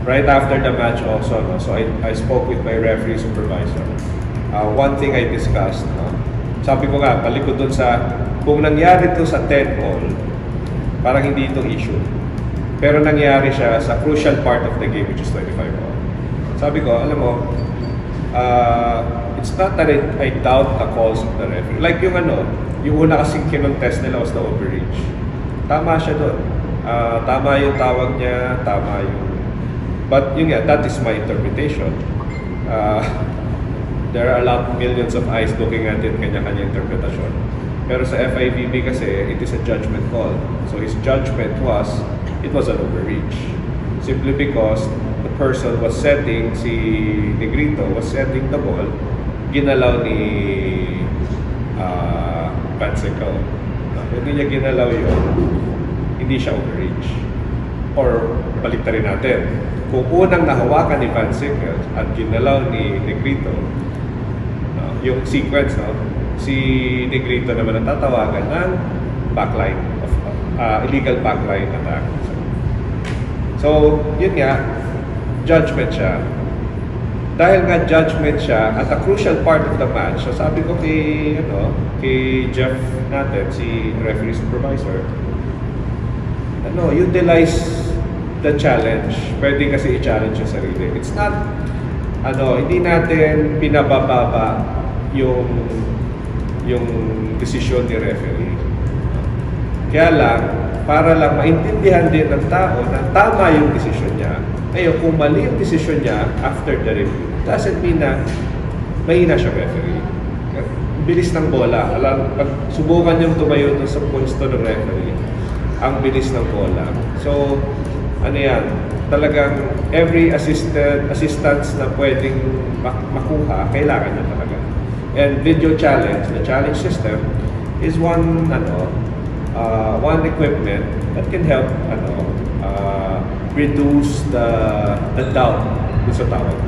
right after the match also, no? So I spoke with my referee supervisor. One thing I discussed, no? Sabi ko nga, palikod dun sa, kung nangyari to sa 10 all, parang hindi itong issue. Pero nangyari siya sa crucial part of the game, which is 25 all. Sabi ko, alam mo, it's not that I doubt the calls of the referee. Like yung una kasing kinontest nila was the overreach. Tama siya doon. Tama yung tawag niya, tama yung... But yun nga, that is my interpretation. There are millions of eyes looking at it, kanya-kanya interpretasyon. Pero sa FIVB kasi, it is a judgment call. So his judgment was, it was an overreach. Simply because the person was setting, si Negrito was setting the ball, ginalaw ni Panseco. Hindi niya ginalaw yun, hindi siya overreach. Or baliktarin natin, kung unang nahawakan ni Panseco at ginalaw ni Negrito, yung sequence, no? Si Negrito naman ang tatawagan ng backline of illegal backline attack. So, yun nga, judgment siya. Dahil nga judgment siya at a crucial part of the match, so sabi ko kay Jeff natin, si referee supervisor, utilize the challenge. Pwede kasi i-challenge yung sarili. It's not, hindi natin pinabababa yung desisyon ni referee. Kaya lang, para lang maintindihan din ng tao na tama yung desisyon niya. Ngayon, kung mali yung desisyon niya after the review, doesn't mean na mahina siya referee. Bilis ng bola. Pag subukan yung tumayo sa pwesto ng referee, ang bilis ng bola. So, talagang every assistance na pwedeng makuha, kailangan niya talaga. And video challenge, the challenge system, is one equipment that can help reduce the doubt sa tawag.